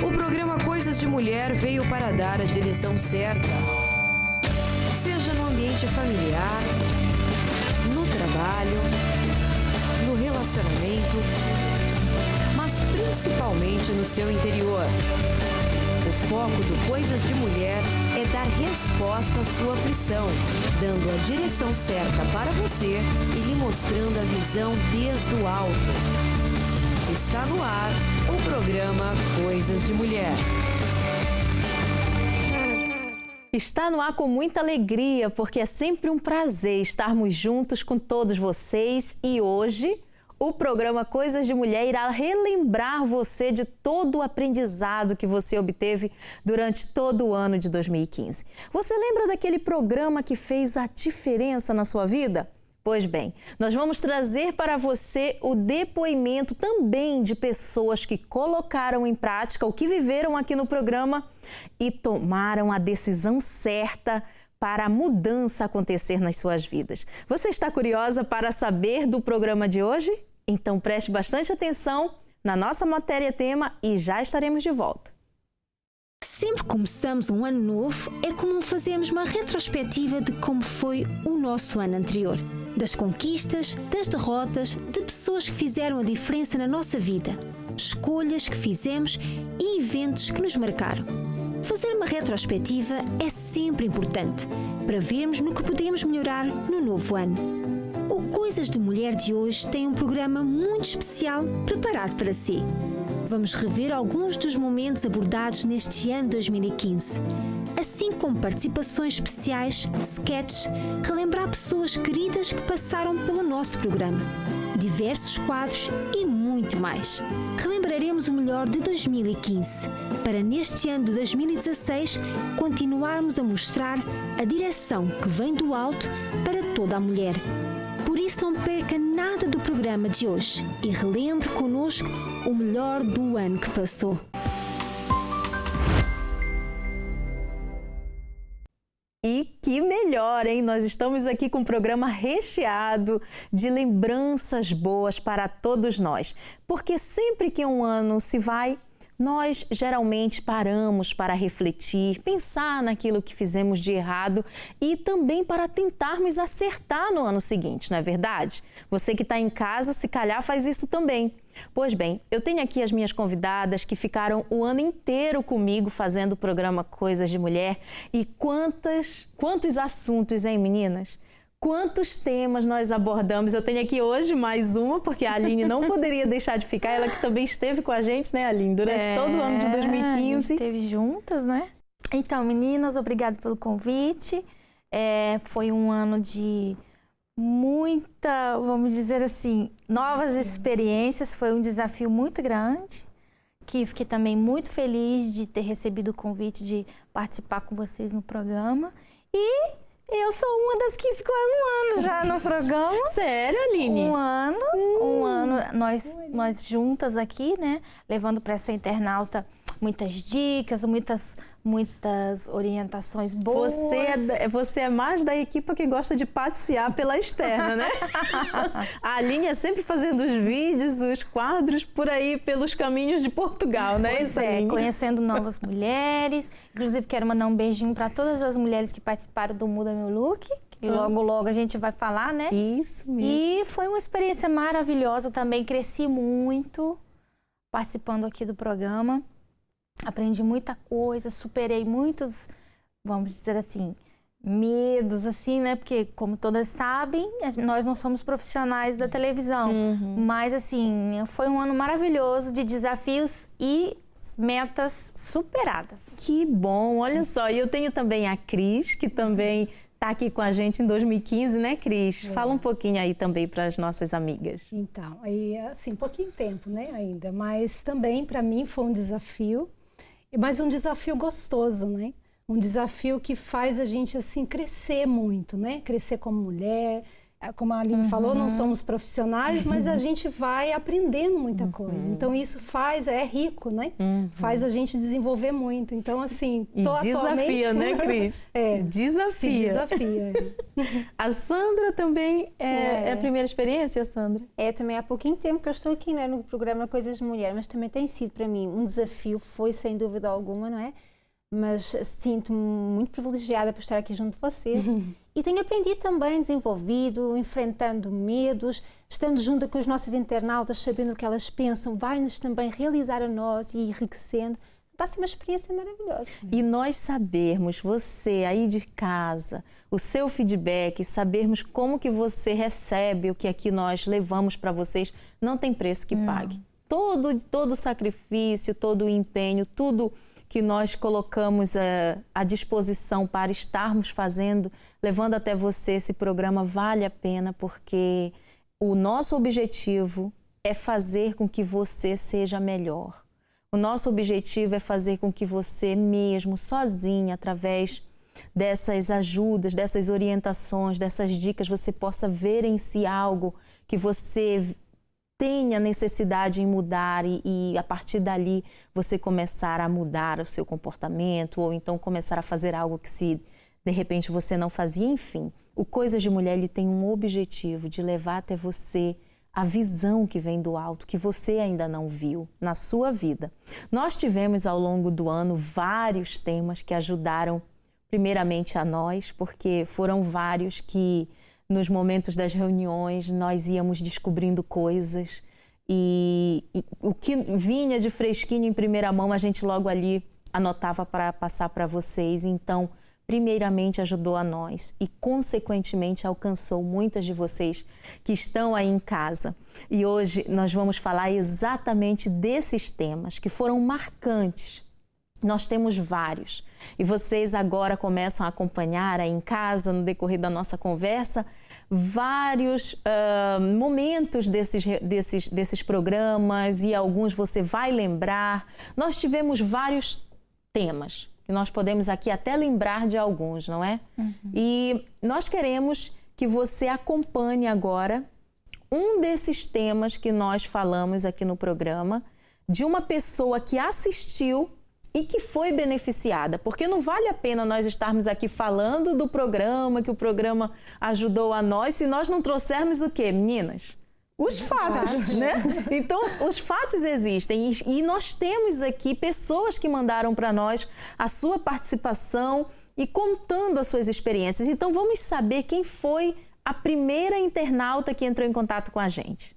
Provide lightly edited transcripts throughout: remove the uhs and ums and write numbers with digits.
O programa Coisas de Mulher veio para dar a direção certa. Seja no ambiente familiar, no trabalho, no relacionamento, mas principalmente no seu interior. O foco do Coisas de Mulher é dar resposta à sua aflição, dando a direção certa para você e lhe mostrando a visão desde o alto. Está no ar o programa Coisas de Mulher. Está no ar com muita alegria, porque é sempre um prazer estarmos juntos com todos vocês e hoje o programa Coisas de Mulher irá relembrar você de todo o aprendizado que você obteve durante todo o ano de 2015. Você lembra daquele programa que fez a diferença na sua vida? Pois bem, nós vamos trazer para você o depoimento também de pessoas que colocaram em prática o que viveram aqui no programa e tomaram a decisão certa para a mudança acontecer nas suas vidas. Você está curiosa para saber do programa de hoje? Então preste bastante atenção na nossa matéria-tema e já estaremos de volta. Sempre que começamos um ano novo, é comum fazermos uma retrospectiva de como foi o nosso ano anterior. Das conquistas, das derrotas, de pessoas que fizeram a diferença na nossa vida, escolhas que fizemos e eventos que nos marcaram. Fazer uma retrospectiva é sempre importante para vermos no que podemos melhorar no novo ano. O Coisas de Mulher de hoje tem um programa muito especial preparado para si. Vamos rever alguns dos momentos abordados neste ano 2015, assim como participações especiais, sketches, relembrar pessoas queridas que passaram pelo nosso programa, diversos quadros e muito mais. Relembraremos o melhor de 2015, para neste ano de 2016 continuarmos a mostrar a direção que vem do alto para toda a mulher. Por isso não perca nada do programa de hoje e relembre connosco o melhor do ano que passou. E que melhor, hein? Nós estamos aqui com um programa recheado de lembranças boas para todos nós. Porque sempre que um ano se vai, nós geralmente paramos para refletir, pensar naquilo que fizemos de errado e também para tentarmos acertar no ano seguinte, não é verdade? Você que está em casa, se calhar faz isso também. Pois bem, eu tenho aqui as minhas convidadas que ficaram o ano inteiro comigo fazendo o programa Coisas de Mulher. E quantos assuntos, hein, meninas? Quantos temas nós abordamos? Eu tenho aqui hoje mais uma, porque a Aline não poderia deixar de ficar. Ela que também esteve com a gente, né, Aline? Durante todo o ano de 2015. A gente esteve juntas, né? Então, meninas, obrigada pelo convite. Foi um ano de muita, vamos dizer assim, novas experiências. Foi um desafio muito grande, que fiquei também muito feliz de ter recebido o convite de participar com vocês no programa. E eu sou uma das que ficou um ano já no programa. Sério, Aline? Um ano, nós juntas aqui, né? Levando para essa internauta muitas dicas, muitas orientações boas. Você é mais da equipe que gosta de passear pela externa, né? A Aline é sempre fazendo os vídeos, os quadros por aí, pelos caminhos de Portugal, né? Pois é, conhecendo novas mulheres. Inclusive, quero mandar um beijinho para todas as mulheres que participaram do Muda Meu Look. Que logo a gente vai falar, né? Isso mesmo. E foi uma experiência maravilhosa também. Cresci muito participando aqui do programa. Aprendi muita coisa, superei muitos, vamos dizer assim, medos, assim, né? Porque, como todas sabem, nós não somos profissionais da televisão. Mas, assim, foi um ano maravilhoso de desafios e metas superadas. Que bom, olha só. E eu tenho também a Cris, que também está aqui com a gente em 2015, né, Cris? Fala um pouquinho aí também para as nossas amigas. Então, aí, assim, pouquinho tempo, né, ainda. Mas também, para mim, foi um desafio. Mas um desafio gostoso, né? Um desafio que faz a gente, assim, crescer muito, né? Crescer como mulher, como a Aline falou, não somos profissionais, mas a gente vai aprendendo muita coisa. Então isso é rico, né? Faz a gente desenvolver muito. Então assim, e desafia, né, Cris? Desafia. Se desafia. A Sandra também é a primeira experiência, Sandra? Também há pouquinho tempo que eu estou aqui, né, no programa Coisas de Mulher, mas também tem sido para mim um desafio, foi sem dúvida alguma, não é? Mas sinto-me muito privilegiada por estar aqui junto de vocês e tenho aprendido também, desenvolvido, enfrentando medos, estando junto com os nossos internautas, sabendo o que elas pensam, vai-nos também realizar a nós e enriquecendo. Está a ser uma experiência maravilhosa. E nós sabermos, você aí de casa, o seu feedback, sabermos como que você recebe o que aqui nós levamos para vocês, não tem preço que pague. Todo o sacrifício, todo o empenho, tudo que nós colocamos à disposição para estarmos fazendo, levando até você esse programa, vale a pena, porque o nosso objetivo é fazer com que você seja melhor. O nosso objetivo é fazer com que você mesmo, sozinha, através dessas ajudas, dessas orientações, dessas dicas, você possa ver em si algo que você tenha necessidade em mudar e a partir dali você começar a mudar o seu comportamento ou então começar a fazer algo que se de repente você não fazia. Enfim, o Coisas de Mulher ele tem um objetivo de levar até você a visão que vem do alto, que você ainda não viu na sua vida. Nós tivemos ao longo do ano vários temas que ajudaram primeiramente a nós, porque foram vários que nos momentos das reuniões nós íamos descobrindo coisas e o que vinha de fresquinho em primeira mão a gente logo ali anotava para passar para vocês. Então, primeiramente ajudou a nós e consequentemente alcançou muitas de vocês que estão aí em casa. E hoje nós vamos falar exatamente desses temas que foram marcantes. Nós temos vários e vocês agora começam a acompanhar aí em casa, no decorrer da nossa conversa, vários momentos desses programas e alguns você vai lembrar. Nós tivemos vários temas que nós podemos aqui até lembrar de alguns, não é? E nós queremos que você acompanhe agora um desses temas que nós falamos aqui no programa, de uma pessoa que assistiu e que foi beneficiada, porque não vale a pena nós estarmos aqui falando do programa, que o programa ajudou a nós, se nós não trouxermos o quê, meninas? Os fatos, né? Então, os fatos existem e nós temos aqui pessoas que mandaram para nós a sua participação e contando as suas experiências. Então, vamos saber quem foi a primeira internauta que entrou em contato com a gente.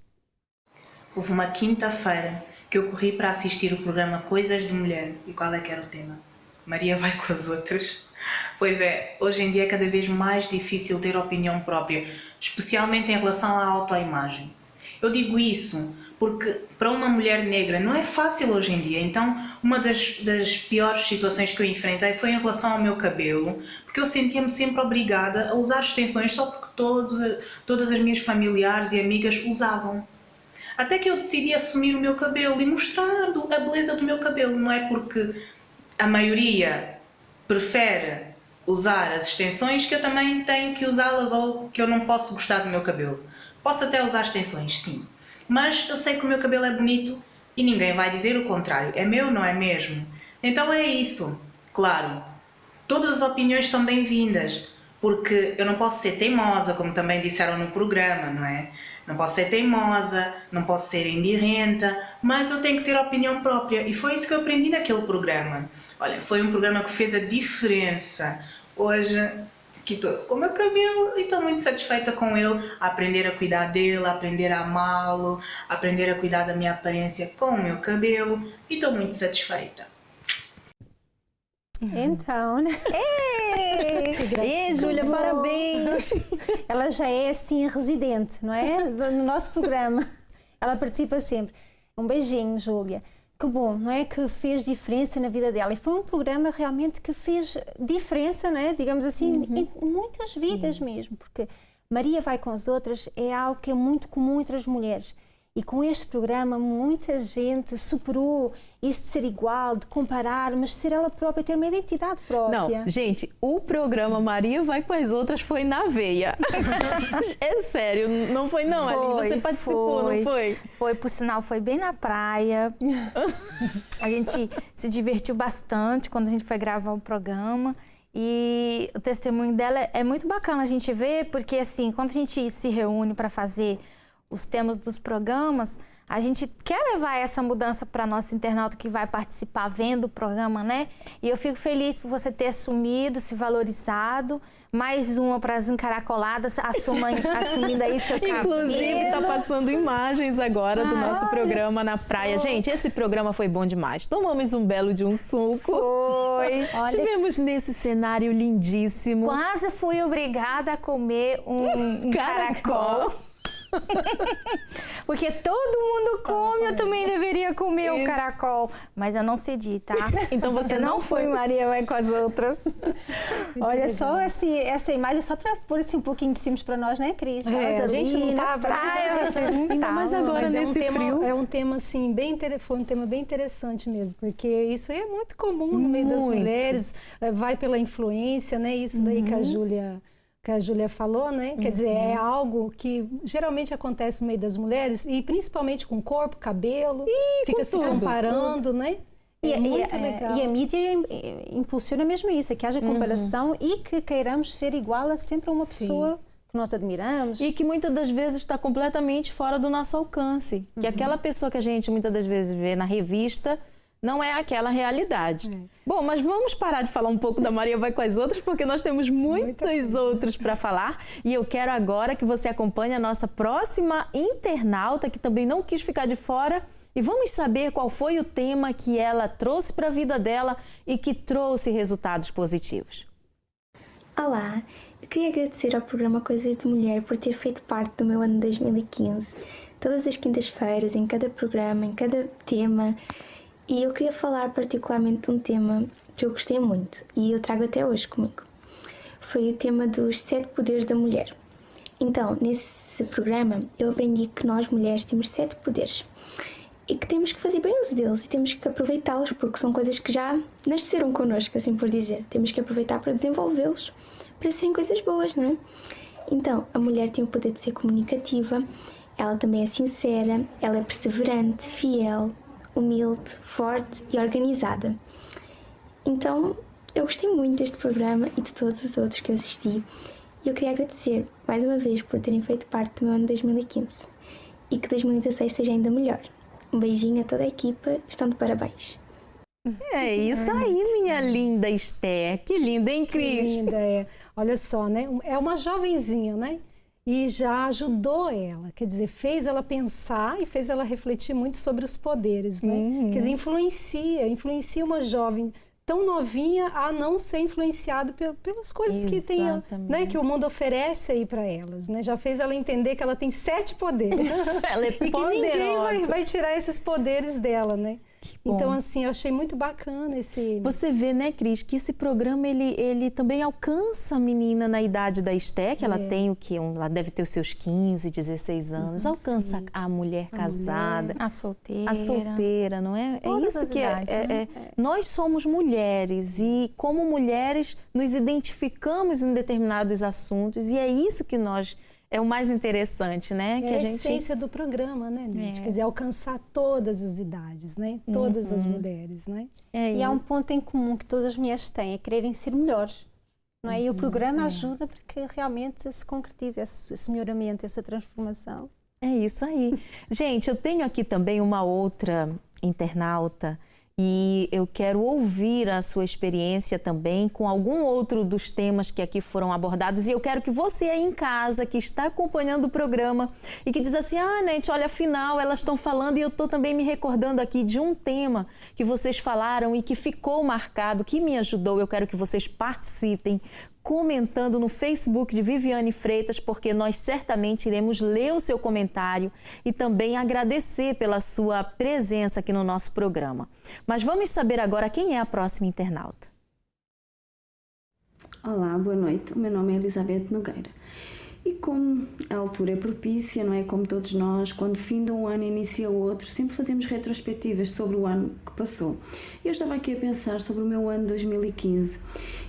Houve uma quinta-feira que eu corri para assistir o programa Coisas de Mulher. E qual é que era o tema? Maria vai com as outras. Pois é, hoje em dia é cada vez mais difícil ter opinião própria, especialmente em relação à autoimagem. Eu digo isso porque para uma mulher negra não é fácil hoje em dia. Então, uma das piores situações que eu enfrentei foi em relação ao meu cabelo, porque eu sentia-me sempre obrigada a usar extensões só porque todas as minhas familiares e amigas usavam. Até que eu decidi assumir o meu cabelo e mostrar a beleza do meu cabelo. Não é porque a maioria prefere usar as extensões que eu também tenho que usá-las ou que eu não posso gostar do meu cabelo. Posso até usar extensões, sim. Mas eu sei que o meu cabelo é bonito e ninguém vai dizer o contrário. É meu, não é mesmo? Então é isso. Claro, todas as opiniões são bem-vindas, porque eu não posso ser teimosa, como também disseram no programa, não é? Não posso ser teimosa, não posso ser embirrenta, mas eu tenho que ter opinião própria. E foi isso que eu aprendi naquele programa. Olha, foi um programa que fez a diferença. Hoje, que estou com o meu cabelo e estou muito satisfeita com ele, a aprender a cuidar dele, a aprender a amá-lo, a aprender a cuidar da minha aparência com o meu cabelo e estou muito satisfeita. Então, né? Ei, Júlia, parabéns! Ela já é assim residente, não é? No nosso programa. Ela participa sempre. Um beijinho, Júlia. Que bom, não é? Que fez diferença na vida dela. E foi um programa realmente que fez diferença, não é? Digamos assim, em muitas vidas mesmo. Porque Maria vai com as outras é algo que é muito comum entre as mulheres. E com este programa muita gente superou isso de ser igual, de comparar, mas de ser ela própria, ter uma identidade própria. Não, gente, o programa Maria Vai com as Outras foi na veia. É sério, não foi não, Ali? Você participou, não foi? Foi, por sinal, foi bem na praia. A gente se divertiu bastante quando a gente foi gravar o programa. E o testemunho dela é muito bacana a gente ver, porque assim, quando a gente se reúne para fazer os temas dos programas, a gente quer levar essa mudança para nosso internauta que vai participar vendo o programa, né? E eu fico feliz por você ter assumido, se valorizado. Mais uma para as encaracoladas, assumindo aí seu cabelo. Inclusive, tá passando imagens agora do nosso programa na praia. Gente, esse programa foi bom demais. Tomamos um belo de um suco. Foi. Tivemos nesse cenário lindíssimo. Quase fui obrigada a comer um caracol. Porque todo mundo come, eu também deveria comer um caracol. Mas eu não cedi, tá? Então você não foi. Maria Vai com as Outras. Olha só essa imagem, só para pôr assim, um pouquinho de cima para nós, né, Cris? A gente não tá praia, vocês não ainda mais agora nesse frio. É um tema assim, foi um tema bem interessante mesmo, porque isso aí é muito comum no meio das mulheres, vai pela influência, né? Isso daí que a Júlia falou, né? Quer dizer, é algo que geralmente acontece no meio das mulheres, e principalmente com o corpo, cabelo, fica se comparando, né? É muito legal. E a mídia impulsiona mesmo isso, que haja comparação e que queiramos ser igual a sempre uma pessoa que nós admiramos. E que muitas das vezes está completamente fora do nosso alcance. Que aquela pessoa que a gente muitas das vezes vê na revista não é aquela realidade. Bom, mas vamos parar de falar um pouco da Maria Vai com as Outras, porque nós temos muitos outros para falar. E eu quero agora que você acompanhe a nossa próxima internauta, que também não quis ficar de fora. E vamos saber qual foi o tema que ela trouxe para a vida dela e que trouxe resultados positivos. Olá, eu queria agradecer ao programa Coisas de Mulher por ter feito parte do meu ano de 2015. Todas as quintas-feiras, em cada programa, em cada tema. E eu queria falar particularmente de um tema que eu gostei muito e eu trago até hoje comigo. Foi o tema dos 7 poderes da mulher. Então, nesse programa, eu aprendi que nós mulheres temos 7 poderes e que temos que fazer bem uso deles e temos que aproveitá-los porque são coisas que já nasceram connosco, assim por dizer. Temos que aproveitar para desenvolvê-los, para serem coisas boas, não é? Então, a mulher tem o poder de ser comunicativa, ela também é sincera, ela é perseverante, fiel, humilde, forte e organizada. Então, eu gostei muito deste programa e de todos os outros que eu assisti e eu queria agradecer mais uma vez por terem feito parte do meu ano de 2015 e que 2016 seja ainda melhor. Um beijinho a toda a equipa, estão de parabéns. É isso aí, minha linda Esther. Que linda, hein, Cris? Que linda, Olha só, né? É uma jovenzinha, né? E já ajudou ela, quer dizer, fez ela pensar e fez ela refletir muito sobre os poderes, né? Quer dizer, influencia uma jovem tão novinha a não ser influenciada pelas coisas que tem, né, que o mundo oferece aí para elas, né? Já fez ela entender que ela tem 7 poderes. Ela é e que ninguém vai tirar esses poderes dela, né? Então, assim, eu achei muito bacana esse... Você vê, né, Cris, que esse programa, ele também alcança a menina na idade da Esther, que ela tem o quê? Ela deve ter os seus 15, 16 anos. Alcança a mulher casada. A solteira. A solteira, não é? Todas isso as que idades, né? Nós somos mulheres e, como mulheres, nos identificamos em determinados assuntos e é isso que nós... É o mais interessante, né? É a essência do programa, né, Nete? Quer dizer, alcançar todas as idades, né? Todas as mulheres, né? E há um ponto em comum que todas as mulheres têm, é quererem ser melhores. Não é? E o programa ajuda para que realmente se concretize esse melhoramento, essa transformação. É isso aí. Gente, eu tenho aqui também uma outra internauta e eu quero ouvir a sua experiência também com algum outro dos temas que aqui foram abordados. E eu quero que você aí em casa, que está acompanhando o programa e que diz assim, Nete, olha, afinal elas estão falando e eu estou também me recordando aqui de um tema que vocês falaram e que ficou marcado, que me ajudou. Eu quero que vocês participem comentando no Facebook de Viviane Freitas, porque nós certamente iremos ler o seu comentário e também agradecer pela sua presença aqui no nosso programa. Mas vamos saber agora quem é a próxima internauta. Olá, boa noite. O meu nome é Elizabeth Nogueira. E como a altura é propícia, não é? Como todos nós, quando finda um ano e inicia o outro, sempre fazemos retrospectivas sobre o ano que passou. Eu estava aqui a pensar sobre o meu ano 2015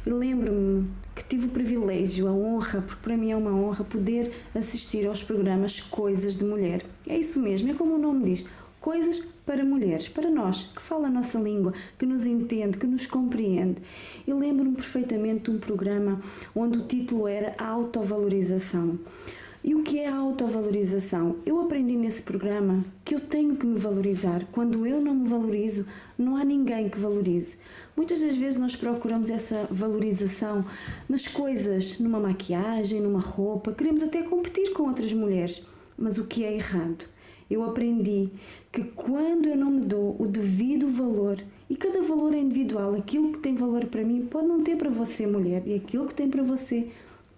e lembro-me que tive o privilégio, a honra, porque para mim é uma honra, poder assistir aos programas Coisas de Mulher. É isso mesmo, é como o nome diz, coisas para mulheres, para nós, que fala a nossa língua, que nos entende, que nos compreende. E lembro-me perfeitamente de um programa onde o título era Autovalorização. E o que é a autovalorização? Eu aprendi nesse programa que eu tenho que me valorizar. Quando eu não me valorizo, não há ninguém que valorize. Muitas das vezes nós procuramos essa valorização nas coisas, numa maquiagem, numa roupa, queremos até competir com outras mulheres, mas o que é errado? Eu aprendi que quando eu não me dou o devido valor, e cada valor é individual, aquilo que tem valor para mim pode não ter para você, mulher, e aquilo que tem para você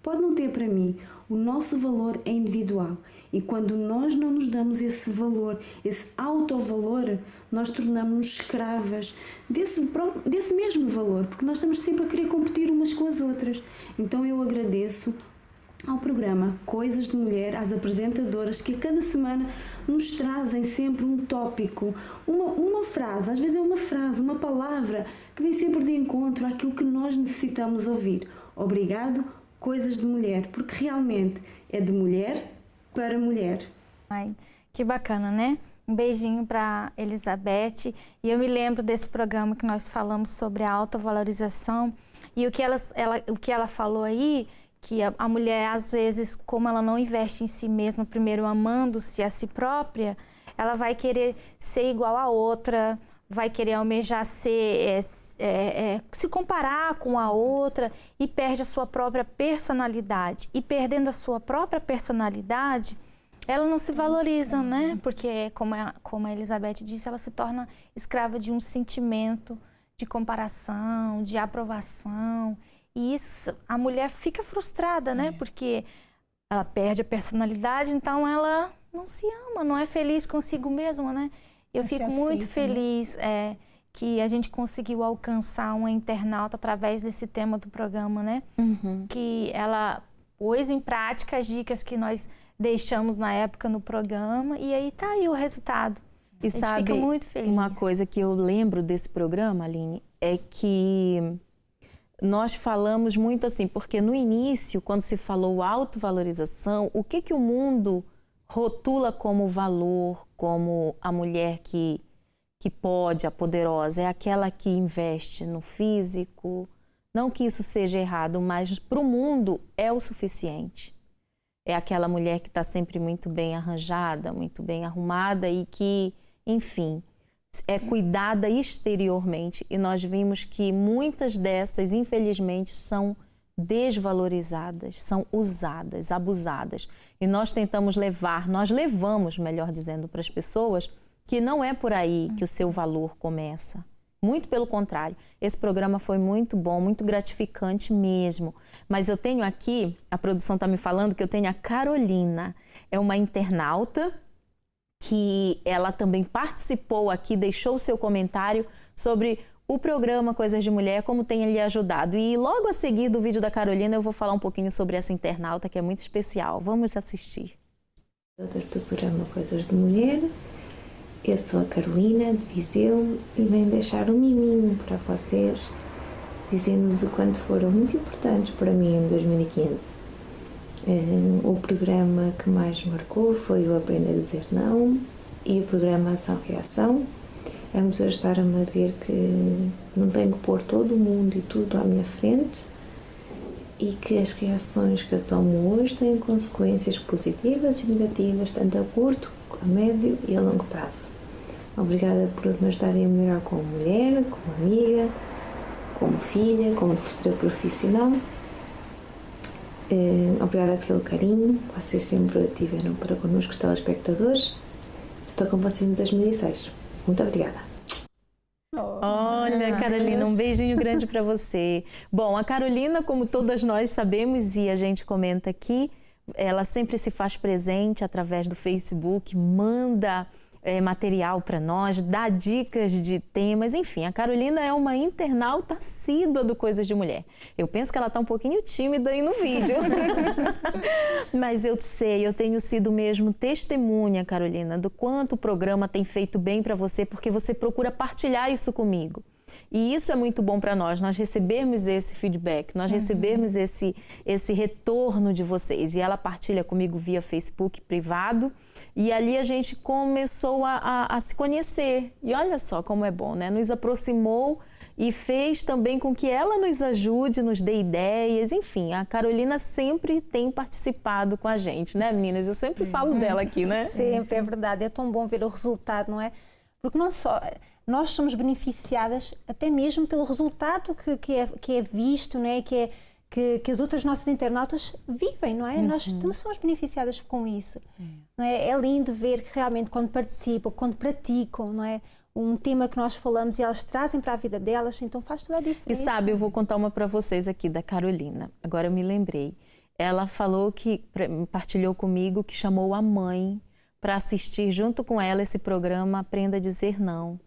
pode não ter para mim. O nosso valor é individual e quando nós não nos damos esse valor, esse autovalor, nós tornamos-nos escravas desse mesmo valor, porque nós estamos sempre a querer competir umas com as outras. Então eu agradeço ao programa Coisas de Mulher, às apresentadoras que a cada semana nos trazem sempre um tópico, uma frase, às vezes é uma frase, uma palavra que vem sempre de encontro àquilo que nós necessitamos ouvir. Obrigado, Coisas de Mulher, porque realmente é de mulher para mulher. Ai, que bacana, né? Um beijinho para Elizabeth. E eu me lembro desse programa que nós falamos sobre a autovalorização e o que ela falou aí, que a mulher, às vezes, como ela não investe em si mesma, primeiro amando-se a si própria, ela vai querer ser igual a outra, vai querer almejar ser, se comparar com a outra e perde a sua própria personalidade. E perdendo a sua própria personalidade, ela não se valoriza, né? Porque, como a Elizabeth disse, ela se torna escrava de um sentimento de comparação, de aprovação. E isso, a mulher fica frustrada, né? Porque ela perde a personalidade, então ela não se ama, não é feliz consigo mesma, né? Eu fico muito feliz que a gente conseguiu alcançar uma internauta através desse tema do programa, né? Que ela pôs em prática as dicas que nós deixamos na época no programa e aí tá aí o resultado. E sabe, fica muito feliz. Uma coisa que eu lembro desse programa, Aline, é que nós falamos muito assim, porque no início, quando se falou autovalorização, o que o mundo rotula como valor, como a mulher que pode, a poderosa, é aquela que investe no físico. Não que isso seja errado, mas para o mundo é o suficiente. É aquela mulher que está sempre muito bem arranjada, muito bem arrumada e que, enfim, é cuidada exteriormente. E nós vimos que muitas dessas, infelizmente, são desvalorizadas, são usadas, abusadas. E nós nós levamos, melhor dizendo, para as pessoas que não é por aí que o seu valor começa. Muito pelo contrário. Esse programa foi muito bom, muito gratificante mesmo. Mas eu tenho aqui, a produção está me falando que eu tenho a Carolina. É uma internauta que ela também participou aqui, deixou o seu comentário sobre o programa Coisas de Mulher, como tem lhe ajudado. E logo a seguir do vídeo da Carolina eu vou falar um pouquinho sobre essa internauta que é muito especial. Vamos assistir. Do programa Coisas de Mulher, eu sou a Carolina de Viseu e venho deixar um miminho para vocês, dizendo-vos o quanto foram muito importantes para mim em 2015. O programa que mais marcou foi o Aprender a Dizer Não e o programa Ação-Reação. Ambos ajudaram-me a ver que não tenho que pôr todo o mundo e tudo à minha frente e que as reações que eu tomo hoje têm consequências positivas e negativas, tanto a curto, a médio e a longo prazo. Obrigada por me ajudarem a melhorar como mulher, como amiga, como filha, como futura profissional. Obrigada pelo carinho que vocês sempre tiveram para connosco, os telespectadores. Estou com vocês em 2016. Muito obrigada. Olha, Carolina, um beijinho grande para você. Bom, a Carolina, como todas nós sabemos e a gente comenta aqui, ela sempre se faz presente através do Facebook, manda material para nós, dá dicas de temas, enfim, a Carolina é uma internauta assídua do Coisas de Mulher. Eu penso que ela está um pouquinho tímida aí no vídeo. Mas eu sei, eu tenho sido mesmo testemunha, Carolina, do quanto o programa tem feito bem para você, porque você procura partilhar isso comigo. E isso é muito bom para nós recebermos esse feedback, nós recebermos esse retorno de vocês. E ela partilha comigo via Facebook privado e ali a gente começou a se conhecer. E olha só como é bom, né? Nos aproximou e fez também com que ela nos ajude, nos dê ideias. Enfim, a Carolina sempre tem participado com a gente, né, meninas? Eu sempre falo dela aqui, né? Sempre, é verdade. É tão bom ver o resultado, não é? Porque não só... Nós somos beneficiadas até mesmo pelo resultado que é visto, não é? Que as outras nossas internautas vivem, não é? Nós também somos beneficiadas com isso. Não é? É lindo ver que realmente quando participam, quando praticam, não é? Um tema que nós falamos e elas trazem para a vida delas, então faz toda a diferença. E sabe, eu vou contar uma para vocês aqui da Carolina. Agora eu me lembrei. Ela falou partilhou comigo que chamou a mãe para assistir junto com ela esse programa Aprenda a Dizer Não.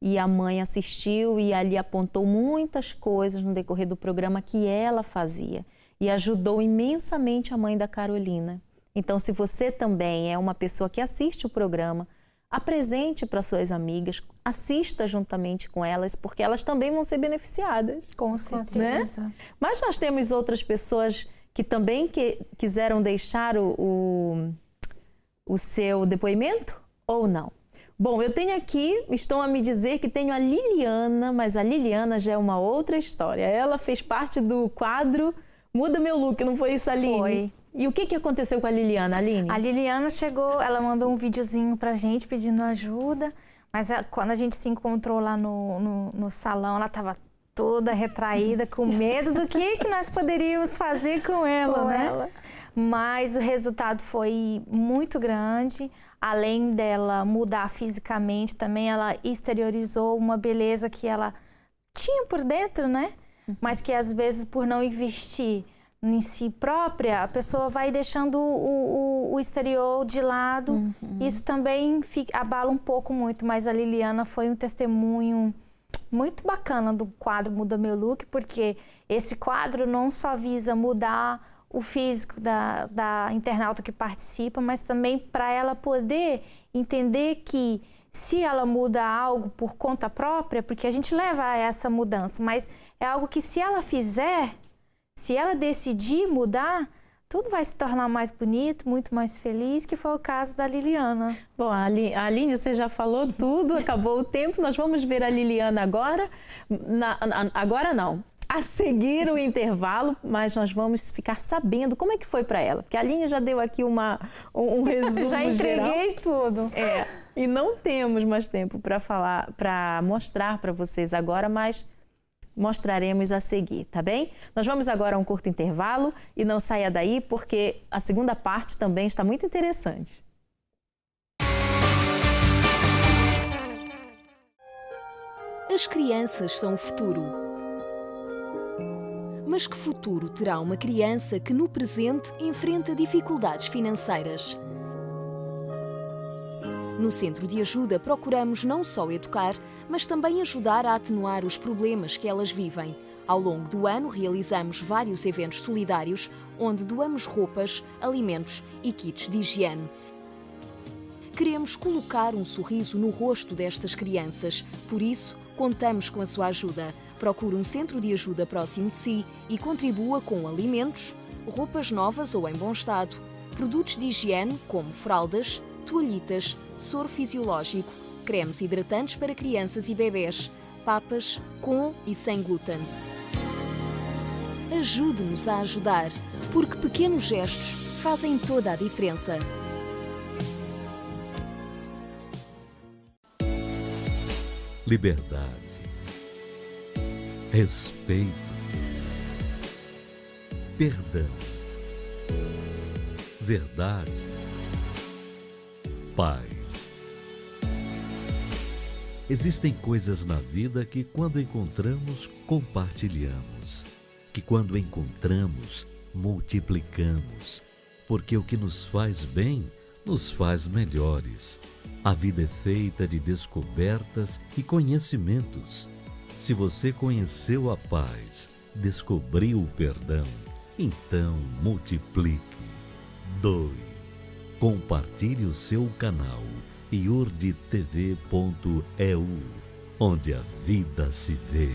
E a mãe assistiu e ali apontou muitas coisas no decorrer do programa que ela fazia. E ajudou imensamente a mãe da Carolina. Então, se você também é uma pessoa que assiste o programa, apresente para suas amigas, assista juntamente com elas, porque elas também vão ser beneficiadas. Com certeza. Né? Mas nós temos outras pessoas que também quiseram deixar o seu depoimento ou não? Bom, eu tenho aqui, estão a me dizer que tenho a Liliana, mas a Liliana já é uma outra história. Ela fez parte do quadro Muda Meu Look, não foi isso, Aline? Foi. E o que aconteceu com a Liliana, Aline? A Liliana chegou, ela mandou um videozinho pra gente pedindo ajuda, mas quando a gente se encontrou lá no salão, ela tava toda retraída, com medo do que nós poderíamos fazer com ela, né? Mas o resultado foi muito grande. Além dela mudar fisicamente, também ela exteriorizou uma beleza que ela tinha por dentro, né? Mas que às vezes, por não investir em si própria, a pessoa vai deixando o exterior de lado. Isso também abala um pouco muito, mas a Liliana foi um testemunho muito bacana do quadro Muda Meu Look, porque esse quadro não só visa mudar o físico da internauta que participa, mas também para ela poder entender que se ela muda algo por conta própria, porque a gente leva a essa mudança, mas é algo que se ela fizer, se ela decidir mudar, tudo vai se tornar mais bonito, muito mais feliz, que foi o caso da Liliana. Bom, a Aline, você já falou tudo, acabou o tempo, nós vamos ver a Liliana agora. Agora não. A seguir o intervalo, mas nós vamos ficar sabendo como é que foi para ela. Porque a Aline já deu aqui um resumo já entreguei geral. Tudo. E não temos mais tempo para falar, para mostrar para vocês agora, mas mostraremos a seguir, tá bem? Nós vamos agora a um curto intervalo e não saia daí, porque a segunda parte também está muito interessante. As crianças são o futuro. Mas que futuro terá uma criança que no presente enfrenta dificuldades financeiras? No Centro de Ajuda procuramos não só educar, mas também ajudar a atenuar os problemas que elas vivem. Ao longo do ano realizamos vários eventos solidários, onde doamos roupas, alimentos e kits de higiene. Queremos colocar um sorriso no rosto destas crianças, por isso contamos com a sua ajuda. Procure um centro de ajuda próximo de si e contribua com alimentos, roupas novas ou em bom estado, produtos de higiene como fraldas, toalhitas, soro fisiológico, cremes hidratantes para crianças e bebés, papas com e sem glúten. Ajude-nos a ajudar, porque pequenos gestos fazem toda a diferença. Liberdade, respeito, perdão, verdade, paz. Existem coisas na vida que, quando encontramos, compartilhamos, que, quando encontramos, multiplicamos, porque o que nos faz bem, nos faz melhores. A vida é feita de descobertas e conhecimentos. Se você conheceu a paz, descobriu o perdão, então multiplique. Doe. Compartilhe o seu canal iurdtv.eu, onde a vida se vê.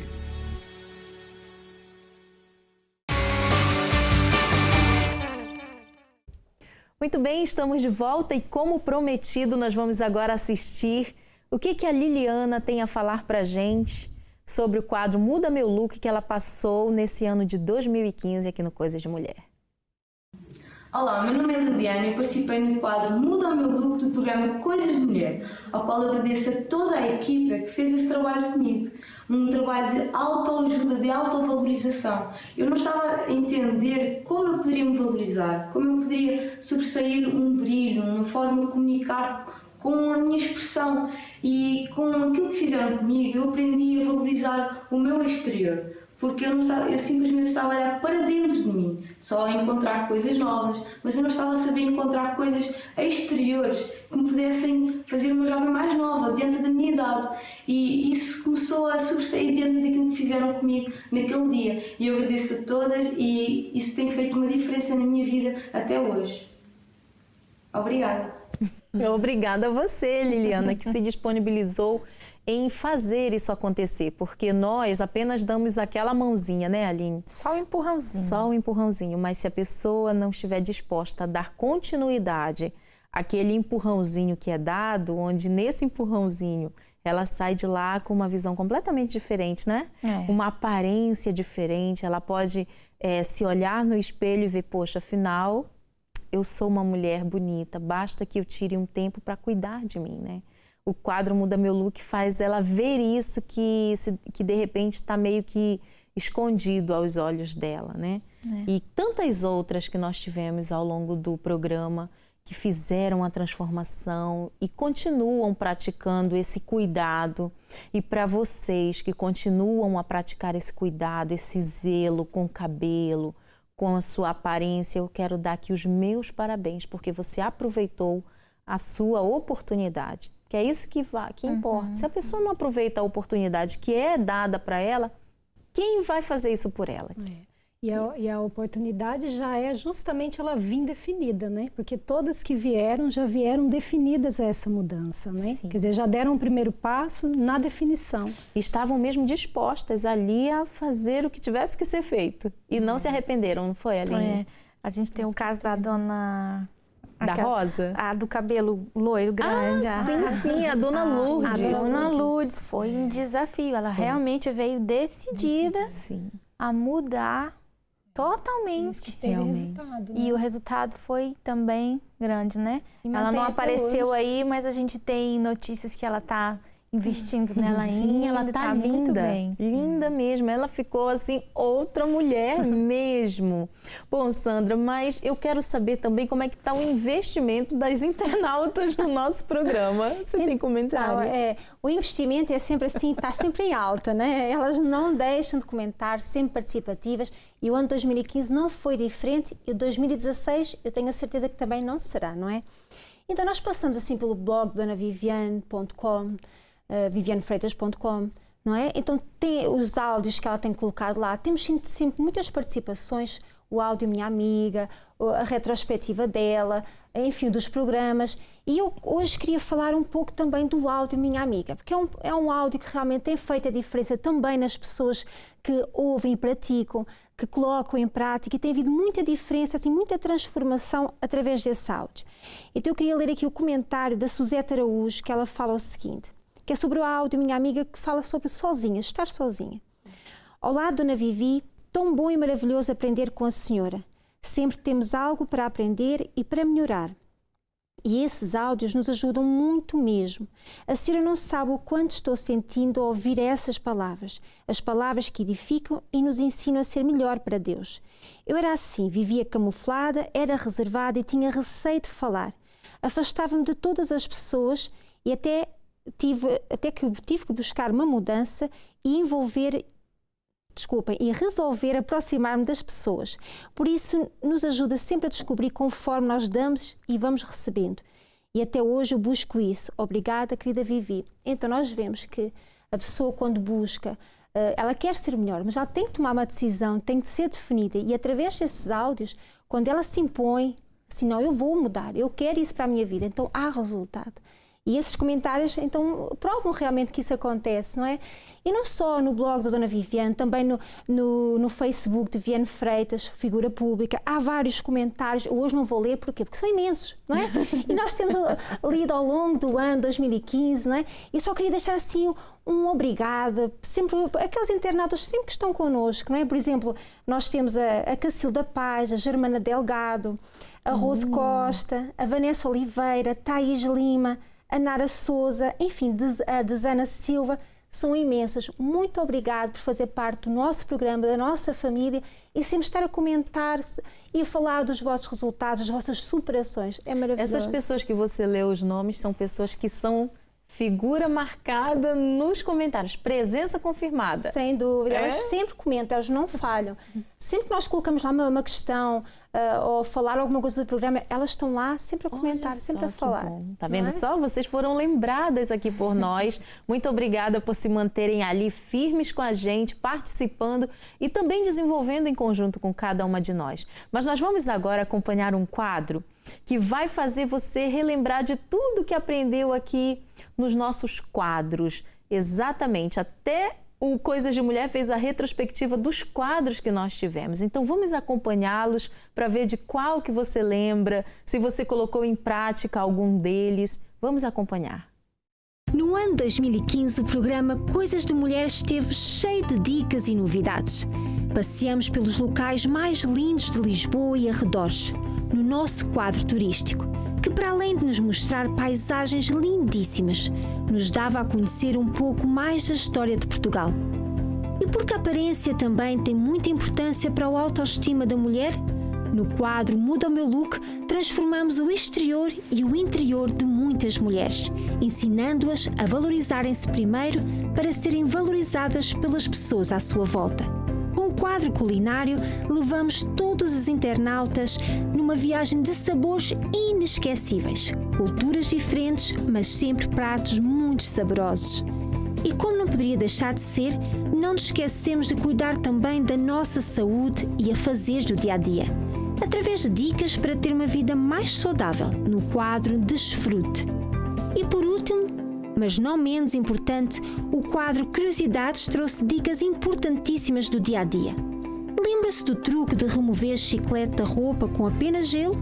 Muito bem, estamos de volta e, como prometido, nós vamos agora assistir o que a Liliana tem a falar para a gente sobre o quadro Muda Meu Look que ela passou nesse ano de 2015 aqui no Coisas de Mulher. Olá, meu nome é Liliana e participei no quadro Muda o Meu Look do programa Coisas de Mulher, ao qual agradeço a toda a equipa que fez esse trabalho comigo. Um trabalho de autoajuda, de autovalorização. Eu não estava a entender como eu poderia me valorizar, como eu poderia sobressair um brilho, uma forma de comunicar com a minha expressão. E com aquilo que fizeram comigo, eu aprendi a valorizar o meu exterior. Porque eu simplesmente estava a olhar para dentro de mim, só a encontrar coisas novas, mas eu não estava a saber encontrar coisas exteriores que me pudessem fazer uma jovem mais nova, dentro da minha idade. E isso começou a sobressair dentro daquilo que fizeram comigo naquele dia. E eu agradeço a todas e isso tem feito uma diferença na minha vida até hoje. Obrigada. Obrigada a você, Liliana, que se disponibilizou em fazer isso acontecer, porque nós apenas damos aquela mãozinha, né, Aline? Só um empurrãozinho. Só um empurrãozinho, mas se a pessoa não estiver disposta a dar continuidade àquele empurrãozinho que é dado, onde nesse empurrãozinho ela sai de lá com uma visão completamente diferente, né? Uma aparência diferente, ela pode se olhar no espelho e ver, poxa, afinal, eu sou uma mulher bonita, basta que eu tire um tempo para cuidar de mim, né? O quadro Muda Meu Look faz ela ver isso que de repente está meio que escondido aos olhos dela, né? E tantas outras que nós tivemos ao longo do programa que fizeram a transformação e continuam praticando esse cuidado. E para vocês que continuam a praticar esse cuidado, esse zelo com o cabelo, com a sua aparência, eu quero dar aqui os meus parabéns, porque você aproveitou a sua oportunidade. Que é isso que importa. Se a pessoa não aproveita a oportunidade que é dada para ela, quem vai fazer isso por ela? E a oportunidade já é justamente ela vir definida, né? Porque todas que vieram já vieram definidas a essa mudança, né? Sim. Quer dizer, já deram o primeiro passo na definição. Estavam mesmo dispostas ali a fazer o que tivesse que ser feito. E não se arrependeram, não foi, Aline? A gente tem o caso da dona... Da Rosa? A do cabelo loiro grande. Sim, a dona Lourdes. A dona Lourdes foi um desafio. Ela realmente veio decidida a mudar totalmente. Resultado, né? E o resultado foi também grande, né? Ela não apareceu aí, mas a gente tem notícias que ela está investindo nela ainda. Sim, ela tá linda, linda mesmo. Ela ficou assim, outra mulher mesmo. Bom, Sandra, mas eu quero saber também como é que tá o investimento das internautas no nosso programa. Você tem comentário? O investimento é sempre assim, está sempre em alta, né? Elas não deixam de comentar, sempre participativas, e o ano 2015 não foi diferente, e o 2016 eu tenho a certeza que também não será, não é? Então nós passamos assim pelo blog donaviviane.com, vivianefreitas.com, não é? Então tem os áudios que ela tem colocado lá, temos sempre muitas participações, o áudio Minha Amiga, a retrospectiva dela, enfim, dos programas. E eu hoje queria falar um pouco também do áudio Minha Amiga, porque é um áudio que realmente tem feito a diferença também nas pessoas que ouvem e praticam, que colocam em prática, e tem havido muita diferença, assim, muita transformação através desse áudio. Então eu queria ler aqui o comentário da Suzete Araújo, que ela fala o seguinte, que é sobre o áudio Minha Amiga, que fala sobre sozinha, estar sozinha. Olá, Dona Vivi, tão bom e maravilhoso aprender com a senhora. Sempre temos algo para aprender e para melhorar. E esses áudios nos ajudam muito mesmo. A senhora não sabe o quanto estou sentindo ao ouvir essas palavras. As palavras que edificam e nos ensinam a ser melhor para Deus. Eu era assim, vivia camuflada, era reservada e tinha receio de falar. Afastava-me de todas as pessoas e até que tive que buscar uma mudança e resolver aproximar-me das pessoas. Por isso, nos ajuda sempre a descobrir conforme nós damos e vamos recebendo. E até hoje eu busco isso. Obrigada, querida Vivi. Então nós vemos que a pessoa quando busca, ela quer ser melhor, mas ela tem que tomar uma decisão, tem que ser definida. E através desses áudios, quando ela se impõe, assim, não, eu vou mudar, eu quero isso para a minha vida, então há resultado. E esses comentários, então, provam realmente que isso acontece, não é? E não só no blog da Dona Viviane, também no Facebook de Viviane Freitas, figura pública, há vários comentários. Eu hoje não vou ler, porquê? Porque são imensos, não é? E nós temos lido ao longo do ano 2015, não é? E só queria deixar assim um obrigada, sempre, aqueles internautas sempre que estão connosco, não é? Por exemplo, nós temos a Cacilda Paz, a Germana Delgado, a Rose Costa, a Vanessa Oliveira, Thaís Lima, a Nara Souza, enfim, a Desana Silva, são imensas. Muito obrigado por fazer parte do nosso programa, da nossa família e sempre estar a comentar e a falar dos vossos resultados, das vossas superações. É maravilhoso. Essas pessoas que você leu os nomes são pessoas que são figura marcada nos comentários, presença confirmada. Sem dúvida, elas sempre comentam, elas não falham. Sempre que nós colocamos lá uma questão ou falar alguma coisa do programa, elas estão lá sempre a comentar, sempre a falar. Bom. Tá vendo só? Vocês foram lembradas aqui por nós. Muito obrigada por se manterem ali firmes com a gente, participando e também desenvolvendo em conjunto com cada uma de nós. Mas nós vamos agora acompanhar um quadro que vai fazer você relembrar de tudo que aprendeu aqui nos nossos quadros. Exatamente, até o Coisas de Mulher fez a retrospectiva dos quadros que nós tivemos. Então vamos acompanhá-los para ver de qual que você lembra, se você colocou em prática algum deles. Vamos acompanhar. No ano 2015, o programa Coisas de Mulher esteve cheio de dicas e novidades. Passeamos pelos locais mais lindos de Lisboa e arredores, no nosso quadro turístico, que para além de nos mostrar paisagens lindíssimas, nos dava a conhecer um pouco mais da história de Portugal. E porque a aparência também tem muita importância para a autoestima da mulher, no quadro Muda o Meu Look, transformamos o exterior e o interior de muitas mulheres, ensinando-as a valorizarem-se primeiro para serem valorizadas pelas pessoas à sua volta. Com o quadro culinário, levamos todos os internautas numa viagem de sabores inesquecíveis. Culturas diferentes, mas sempre pratos muito saborosos. E como não poderia deixar de ser, não nos esquecemos de cuidar também da nossa saúde e afazeres do dia-a-dia, através de dicas para ter uma vida mais saudável, no quadro Desfrute. E por último, mas não menos importante, o quadro Curiosidades trouxe dicas importantíssimas do dia-a-dia. Lembra-se do truque de remover chiclete da roupa com apenas gelo?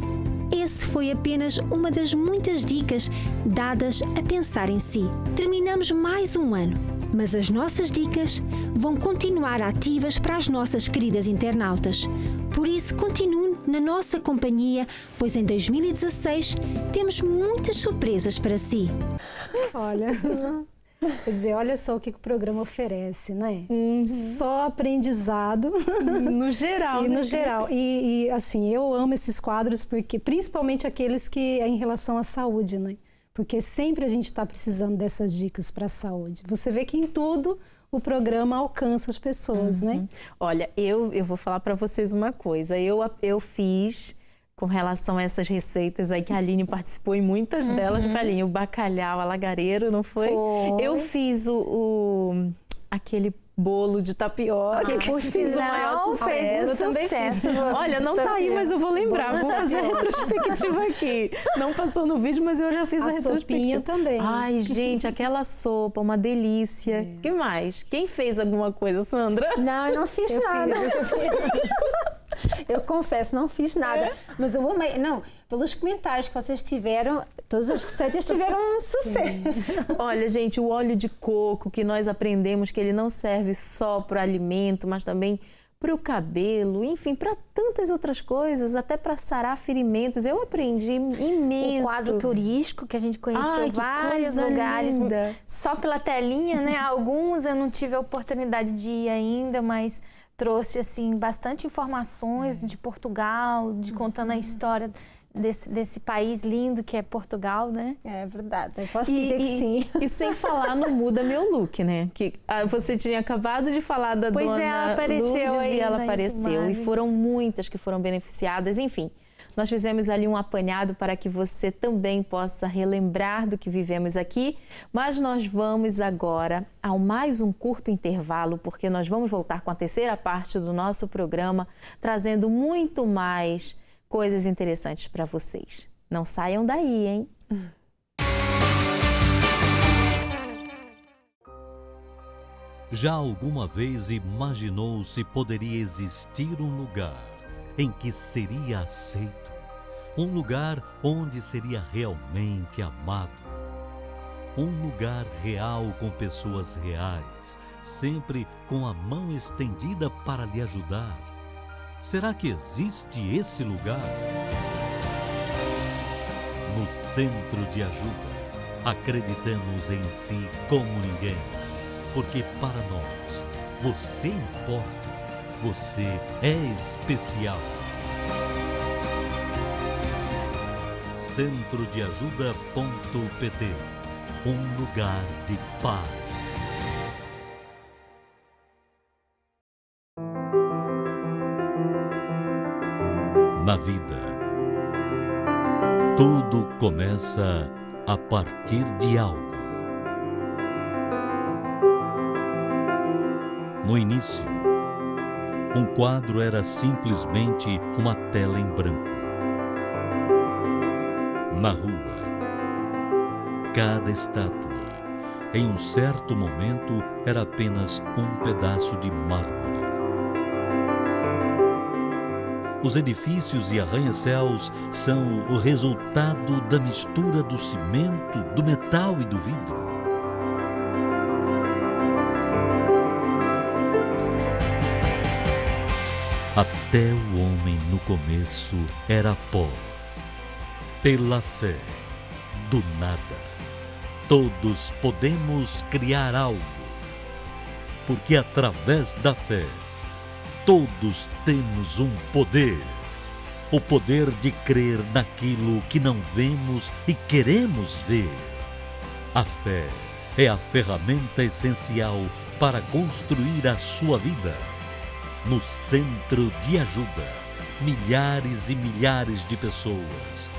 Esse foi apenas uma das muitas dicas dadas a pensar em si. Terminamos mais um ano, mas as nossas dicas vão continuar ativas para as nossas queridas internautas. Por isso, continue na nossa companhia, pois em 2016 temos muitas surpresas para si. Olha, quer dizer, olha só o que o programa oferece, né? Só aprendizado. No geral, e né? no geral. E assim, eu amo esses quadros, porque principalmente aqueles que é em relação à saúde, né? Porque sempre a gente está precisando dessas dicas para a saúde. Você vê que em tudo o programa alcança as pessoas, né? Olha, eu vou falar para vocês uma coisa. Eu fiz, com relação a essas receitas aí, que a Aline participou em muitas delas. Eu falei, o bacalhau alagareiro, não foi? Eu fiz aquele bolo de tapioca. Que por sinal fez eu também sucesso. Olha, não tá aí, mas eu vou lembrar. Vou fazer a retrospectiva aqui. Não passou no vídeo, mas eu já fiz a retrospectiva. Sopinha também. Ai, gente, aquela sopa, uma delícia. Que mais? Quem fez alguma coisa, Sandra? Não, eu não fiz nada. Eu confesso, não fiz nada. Mas eu amei. Não, pelos comentários que vocês tiveram, todas as receitas tiveram um sucesso. Olha, gente, o óleo de coco, que nós aprendemos que ele não serve só para o alimento, mas também para o cabelo, enfim, para tantas outras coisas, até para sarar ferimentos. Eu aprendi imenso. O quadro turístico, que a gente conheceu vários lugares. Linda. Só pela telinha, né? Alguns eu não tive a oportunidade de ir ainda, mas trouxe assim bastante informações de Portugal, contando a história desse país lindo que é Portugal, né? É verdade, eu posso dizer que sim. E sem falar no Muda Meu Look, né? Que você tinha acabado de falar da dona ela apareceu Lourdes aí e ela nas apareceu. imagens. E foram muitas que foram beneficiadas, enfim. Nós fizemos ali um apanhado para que você também possa relembrar do que vivemos aqui, mas nós vamos agora a mais um curto intervalo, porque nós vamos voltar com a terceira parte do nosso programa, trazendo muito mais coisas interessantes para vocês. Não saiam daí, hein? Já alguma vez imaginou se poderia existir um lugar em que seria aceito? Um lugar onde seria realmente amado? Um lugar real com pessoas reais, sempre com a mão estendida para lhe ajudar? Será que existe esse lugar? No Centro de Ajuda, acreditamos em si como ninguém. Porque para nós, você importa, você é especial. centrodeajuda.pt, um lugar de paz. Na vida, tudo começa a partir de algo. No início, um quadro era simplesmente uma tela em branco. Na rua, cada estátua, em um certo momento, era apenas um pedaço de mármore. Os edifícios e arranha-céus são o resultado da mistura do cimento, do metal e do vidro. Até o homem no começo era pó. Pela fé, do nada, todos podemos criar algo. Porque através da fé, todos temos um poder. O poder de crer naquilo que não vemos e queremos ver. A fé é a ferramenta essencial para construir a sua vida. No Centro de Ajuda, milhares e milhares de pessoas